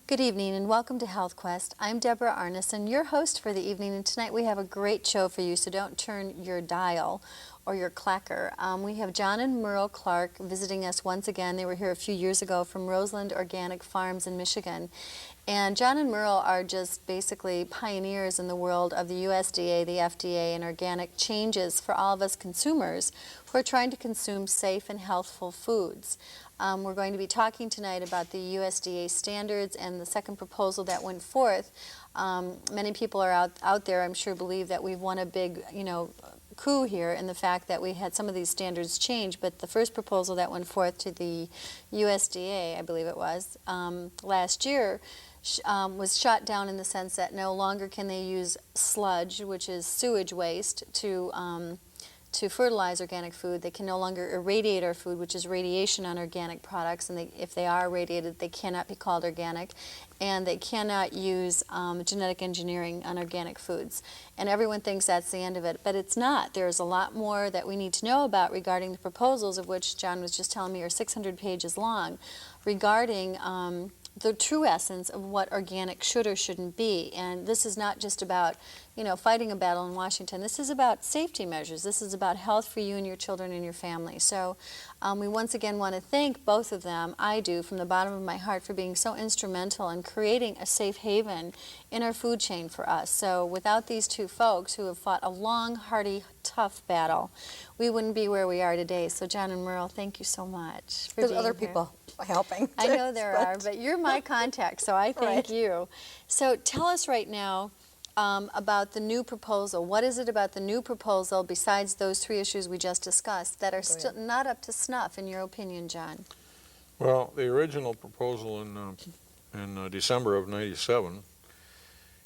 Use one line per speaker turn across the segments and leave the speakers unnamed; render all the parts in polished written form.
Good evening and welcome to Health Quest. I'm Deborah Arneson, your host for the evening, and tonight we have a great show for you, so don't turn your dial or your clacker. We have John and Merle Clark visiting us once again. They were here a few years ago from Roseland Organic Farms in Michigan. And John and Merle are just basically pioneers in the world of the USDA, the FDA, and organic changes for all of us consumers who are trying to consume safe and healthful foods. We're going to be talking tonight about the USDA standards and the second proposal that went forth. Many people are out there, I'm sure, believe that we've won a big, coup here in the fact that we had some of these standards change, but the first proposal that went forth to the USDA, I believe it was, last year, was shot down in the sense that no longer can they use sludge, which is sewage waste, to fertilize organic food. They can no longer irradiate our food, which is radiation on organic products, and if they are irradiated, they cannot be called organic, and they cannot use genetic engineering on organic foods. And everyone thinks that's the end of it, but it's not. There's a lot more that we need to know about regarding the proposals, of which John was just telling me are 600 pages long, regarding the true essence of what organic should or shouldn't be. And this is not just about, fighting a battle in Washington. This is about safety measures. This is about health for you and your children and your family. So we once again want to thank both of them, I do, from the bottom of my heart, for being so instrumental in creating a safe haven in our food chain for us. So without these two folks who have fought a long, hardy, tough battle, we wouldn't be where we are today. So John and Merle, thank you so much for
There's
being
other
here.
people helping.
I know there are, but you're my contact, so I thank
Right.
you. So tell us right now about the new proposal. What is it about the new proposal, besides those three issues we just discussed, that are still not up to snuff, in your opinion, John?
Well, the original proposal in December of '97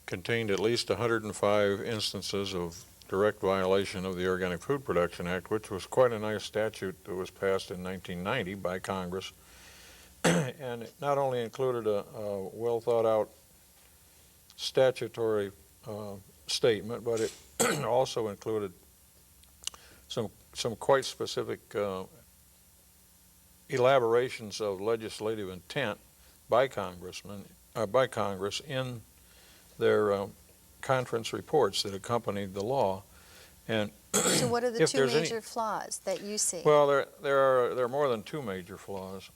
contained at least 105 instances of direct violation of the Organic Food Production Act, which was quite a nice statute that was passed in 1990 by Congress. And it not only included a well-thought-out statutory statement, but it also included some quite specific elaborations of legislative intent by Congress in their conference reports that accompanied the law. And
So what are the
if
two
there's
major flaws that you see?
well, there are more than two major flaws.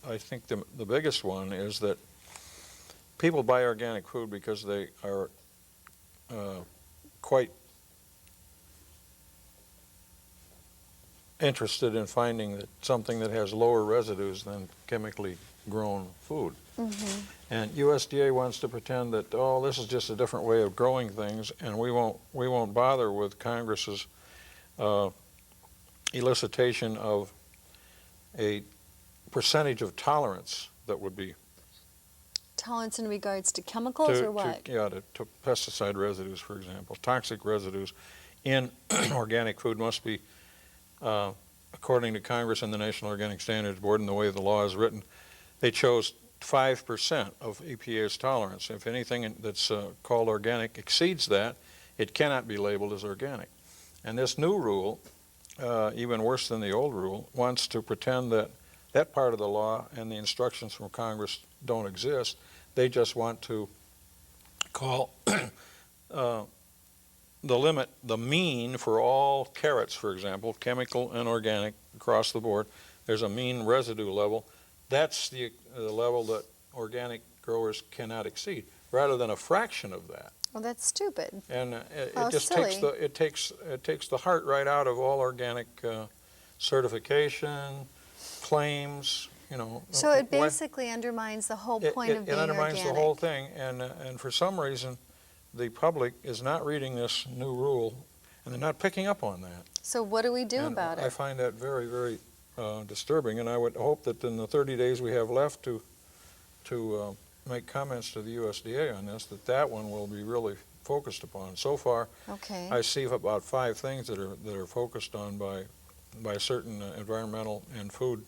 I think the biggest one is that people buy organic food because they are quite interested in finding that something that has lower residues than chemically grown food.
Mm-hmm.
And USDA wants to pretend that, oh, this is just a different way of growing things, and we won't bother with Congress's elicitation of a percentage of tolerance that would be
Tolerance in regards to chemicals or what?
to pesticide residues, for example. Toxic residues in organic food must be, according to Congress and the National Organic Standards Board and the way the law is written, they chose 5% of EPA's tolerance. If anything that's called organic exceeds that, it cannot be labeled as organic. And this new rule, even worse than the old rule, wants to pretend that that part of the law and the instructions from Congress don't exist. They just want to call the limit, the mean for all carrots, for example, chemical and organic across the board. There's a mean residue level. That's the level that organic growers cannot exceed, rather than a fraction of that.
Well, that's stupid.
And it
How
just
silly.
takes the heart right out of all organic certification, claims,
So it basically undermines the whole point of
it
being
undermines
organic.
the whole thing, and for some reason, the public is not reading this new rule, and they're not picking up on that.
So what do we do
And
about
I
it?
find that very, very disturbing, and I would hope that in the 30 days we have left to make comments to the USDA on this, that one will be really focused upon. So far,
Okay.
I see about 5 things that are focused on by certain environmental and food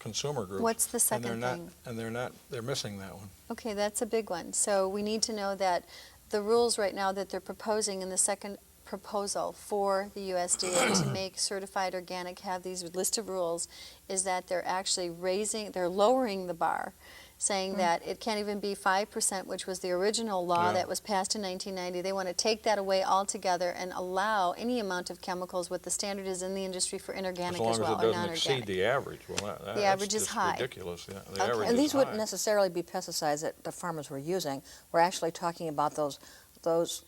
consumer groups.
What's the second thing?
And they're missing that one.
Okay, that's a big one. So we need to know that the rules right now that they're proposing in the second proposal for the USDA to make certified organic have these list of rules is that they're actually lowering the bar. saying that it can't even be 5%, which was the original law
Yeah.
that was passed in 1990. They want to take that away altogether and allow any amount of chemicals, what the standard is in the industry for inorganic
As long
as
as
well,
it
or
doesn't exceed
non-organic.
the average. Well,
The
that's
average is
just
high.
ridiculous. Yeah, the
Okay.
average
And
is
these
high.
wouldn't necessarily be pesticides that the farmers were using. We're actually talking about those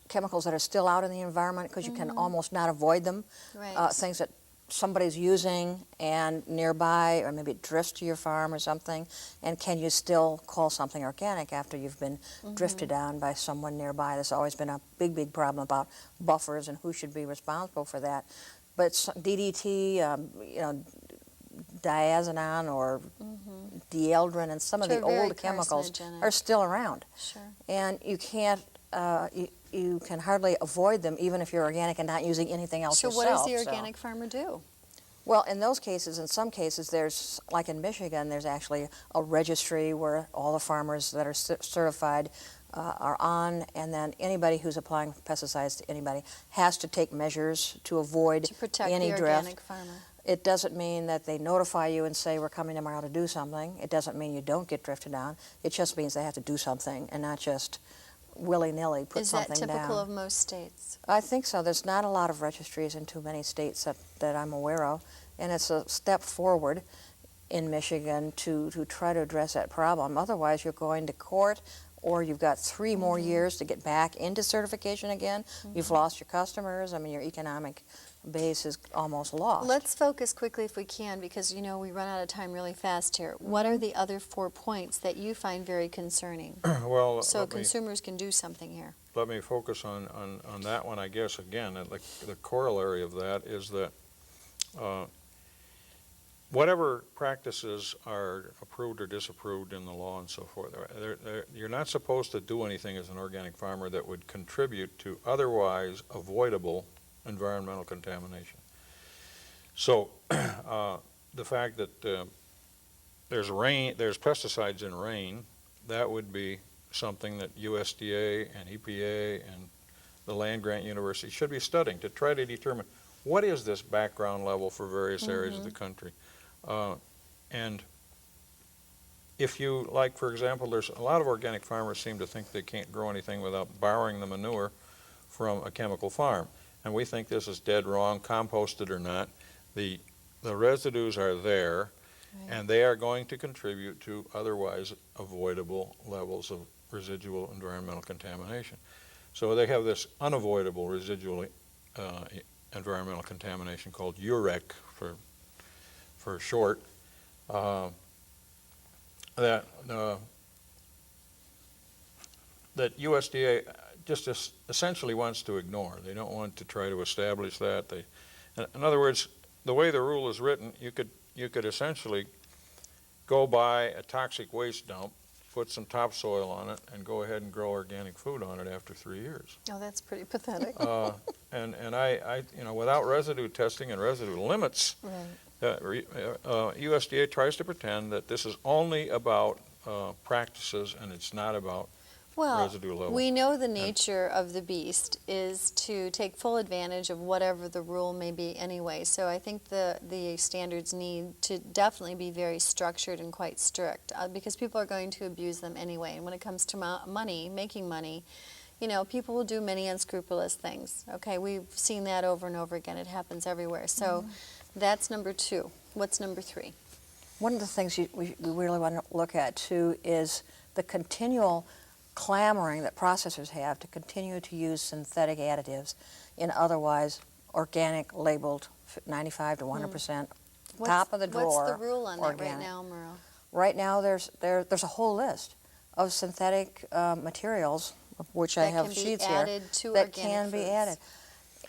chemicals that are still out in the environment because you can almost not avoid them.
Right.
Things that somebody's using and nearby, or maybe it drifts to your farm or something, and can you still call something organic after you've been drifted on by someone nearby? There's always been a big problem about buffers and who should be responsible for that. But DDT, diazinon or dieldrin and some of
Which
the
are very
old chemicals
carcinogenic.
are still around.
Sure.
And you can't, you can hardly avoid them even if you're organic and not using anything else
So
yourself.
what does the organic farmer do?
Well, in those cases, in some cases, there's, like in Michigan, there's actually a registry where all the farmers that are certified are on, and then anybody who's applying pesticides to anybody has to take measures to avoid
To protect
any
the
drift.
organic farmer.
It doesn't mean that they notify you and say, we're coming tomorrow to do something. It doesn't mean you don't get drifted on. It just means they have to do something and not just willy-nilly put
Is that
something down.
typical of most states?
I think so. There's not a lot of registries in too many states that I'm aware of, and it's a step forward in Michigan to try to address that problem. Otherwise, you're going to court, or you've got 3 more years to get back into certification again. You've lost your customers. I mean, your economic base is almost lost.
Let's focus quickly if we can, because we run out of time really fast here. What are the other 4 points that you find very concerning?
Well,
So consumers can do something here.
let me focus on that one, I guess. Again, the corollary of that is that whatever practices are approved or disapproved in the law and so forth, you're not supposed to do anything as an organic farmer that would contribute to otherwise avoidable environmental contamination. So the fact that there's pesticides in rain, that would be something that USDA and EPA and the land grant university should be studying to try to determine what is this background level for various areas of the country. And if you, like, for example, there's a lot of organic farmers seem to think they can't grow anything without borrowing the manure from a chemical farm. And we think this is dead wrong, composted or not. The residues are there, and they are going to contribute to otherwise avoidable levels of residual environmental contamination. So they have this unavoidable residual environmental contamination called UREC for short, that USDA just essentially wants to ignore. They don't want to try to establish that. In other words, the way the rule is written, you could essentially go buy a toxic waste dump, put some topsoil on it, and go ahead and grow organic food on it after 3 years.
Oh, that's pretty pathetic.
And I without residue testing and residue limits, USDA tries to pretend that this is only about practices and it's not about residue level.
We know the nature of the beast is to take full advantage of whatever the rule may be anyway. So I think the standards need to definitely be very structured and quite strict because people are going to abuse them anyway. And when it comes to money, making money, people will do many unscrupulous things. Okay, we've seen that over and over again. It happens everywhere. So that's number 2. What's number 3?
One of the things we really want to look at, too, is the continual clamoring that processors have to continue to use synthetic additives in otherwise organic labeled 95 to 100%, top of the drawer.
What's the rule on
organic.
that right now, Merle?
Right now, there's a whole list of synthetic materials, of which I have sheets here, that can be added.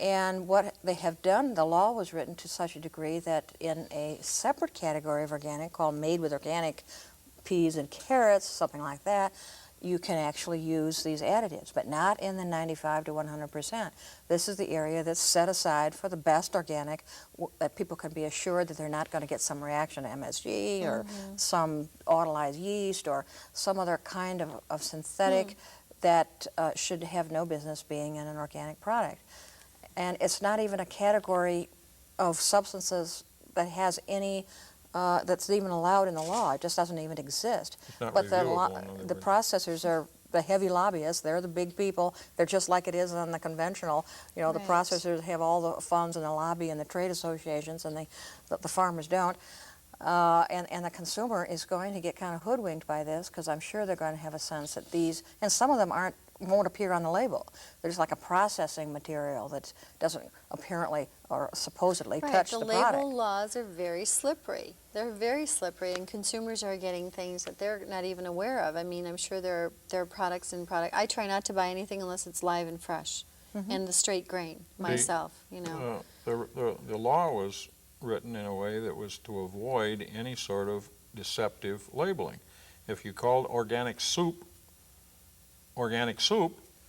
And what they have done, the law was written to such a degree that in a separate category of organic called made with organic peas and carrots, something like that, you can actually use these additives, but not in the 95 to 100%. This is the area that's set aside for the best organic, that people can be assured that they're not going to get some reaction to MSG or some autolyzed yeast or some other kind of synthetic that should have no business being in an organic product. And it's not even a category of substances that has any that's even allowed in the law. It just doesn't even exist.
It's not
But
reviewable, in other
the
words.
processors are the heavy lobbyists. They're the big people. They're just like it is on the conventional. You know, the
Right.
processors have all the funds and the lobby and the trade associations, and the farmers don't. And the consumer is going to get kind of hoodwinked by this, because I'm sure they're going to have a sense that these, and some of them won't appear on the label. There's like a processing material that doesn't apparently or supposedly touch the product.
The label laws are very slippery. They're very slippery, and consumers are getting things that they're not even aware of. I mean, I'm sure there are products in product. I try not to buy anything unless it's live and fresh, and the straight grain myself, you know.
The law was written in a way that was to avoid any sort of deceptive labeling. If you called organic soup,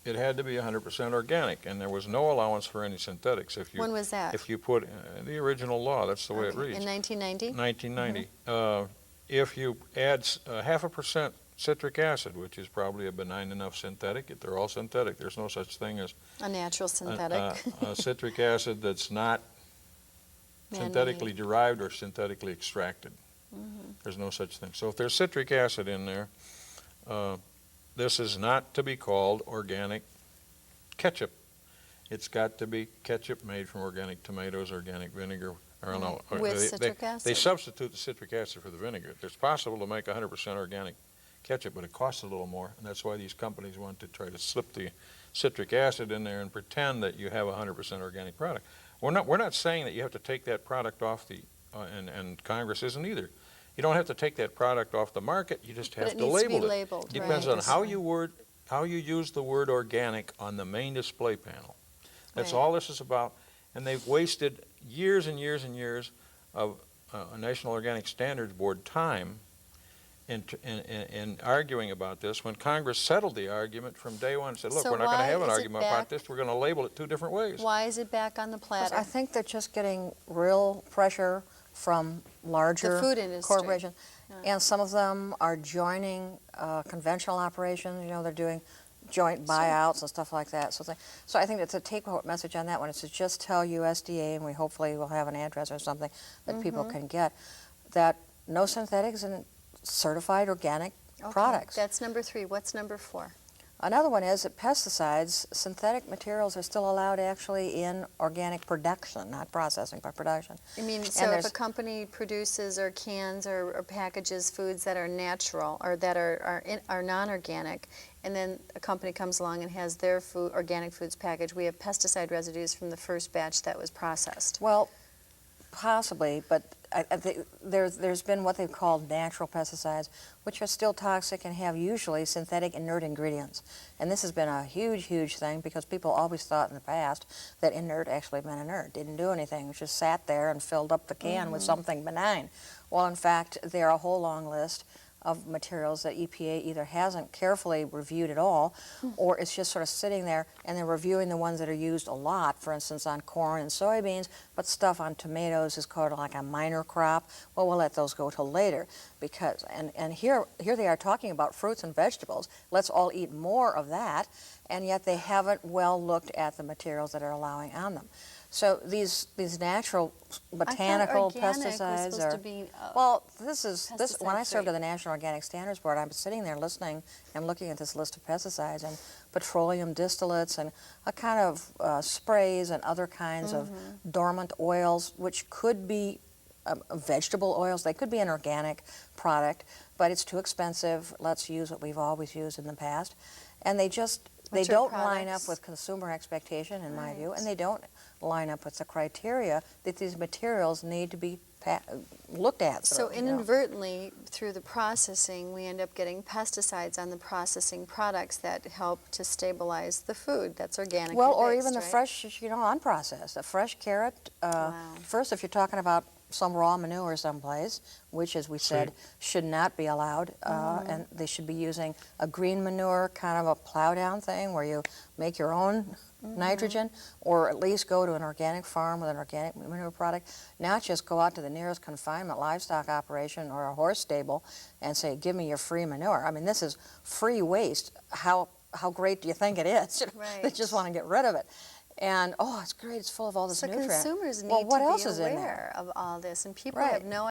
it had to be 100% organic, and there was no allowance for any synthetics.
When was that?
If you put the original law, that's the way it reads.
In 1990?
1990. If you add 0.5% citric acid, which is probably a benign enough synthetic, they're all synthetic. There's no such thing as
A natural synthetic.
citric acid that's not
Man-made.
synthetically derived or synthetically extracted. There's no such thing. So if there's citric acid in there, this is not to be called organic ketchup. It's got to be ketchup made from organic tomatoes, organic vinegar. Or no,
With citric acid.
They substitute the citric acid for the vinegar. It's possible to make 100% organic ketchup, but it costs a little more, and that's why these companies want to try to slip the citric acid in there and pretend that you have a 100% organic product. We're not saying that you have to take that product off the, and Congress isn't either. You don't have to take that product off the market. You just have to label it.
But it needs to be labeled,
It depends
right.
on how you use the word organic on the main display panel. That's
Right.
all this is about. And they've wasted years and years and years of a National Organic Standards Board time in arguing about this, when Congress settled the argument from day one and said, look,
So
we're not going to
why
have an
is it
argument about
back-
this. We're going to label it two different ways.
Why is it back on the platter?
I think they're just getting real pressure from larger
The food industry.
corporations.
Yeah.
And some of them are joining conventional operations. You know, they're doing joint buyouts and stuff like that. So I think it's a take-home message on that one. It's to just tell USDA, and we hopefully will have an address or something that people can get, that no synthetics in certified organic
Okay,
products.
That's number 3. What's number 4?
Another one is that pesticides, synthetic materials are still allowed actually in organic production, not processing, but production.
I mean,
And
so if
there's-
a company produces or cans or packages foods that are natural or that are non-organic, and then a company comes along and has their food, organic foods package, we have pesticide residues from the first batch that was processed.
Well, possibly, but I think there's been what they've called natural pesticides, which are still toxic and have usually synthetic inert ingredients. And this has been a huge, huge thing, because people always thought in the past that inert actually meant inert, didn't do anything, it just sat there and filled up the can with something benign. Well, in fact, there are a whole long list of materials that EPA either hasn't carefully reviewed at all, or it's just sort of sitting there, and they're reviewing the ones that are used a lot, for instance, on corn and soybeans, but stuff on tomatoes is called like a minor crop. Well, we'll let those go till later, because, and here they are talking about fruits and vegetables. Let's all eat more of that, and yet they haven't well looked at the materials that are allowing on them. So these natural botanical
I thought organic was
pesticides
supposed
are...
to be,
Well, this when I served
pesticide-free.
at the National Organic Standards Board, I was sitting there listening and looking at this list of pesticides and petroleum distillates and a kind of sprays and other kinds of dormant oils, which could be vegetable oils. They could be an organic product, but it's too expensive. Let's use what we've always used in the past. And they
Mature
don't line up
products.
with consumer expectation, in my view,
Right.
and they don't line up with the criteria that these materials need to be looked at.
So
through, you know.
inadvertently, through the processing, we end up getting pesticides on the processing products that help to stabilize the food that's organically
Well, or
based,
even the
right?
fresh, unprocessed, a fresh carrot.
Wow.
First, if you're talking about some raw manure someplace, which, as we said, should not be allowed, and they should be using a green manure, kind of a plow down thing where you make your own nitrogen, or at least go to an organic farm with an organic manure product, not just go out to the nearest confinement livestock operation or a horse stable and say, give me your free manure. I mean, this is free waste. How great do you think it is?
Right.
They just want to get rid of it. And, oh, it's great, it's full of all this
So
nutrient.
consumers need
Well, what
to
else
be
is in there?
aware of all this, and people
Right.
have no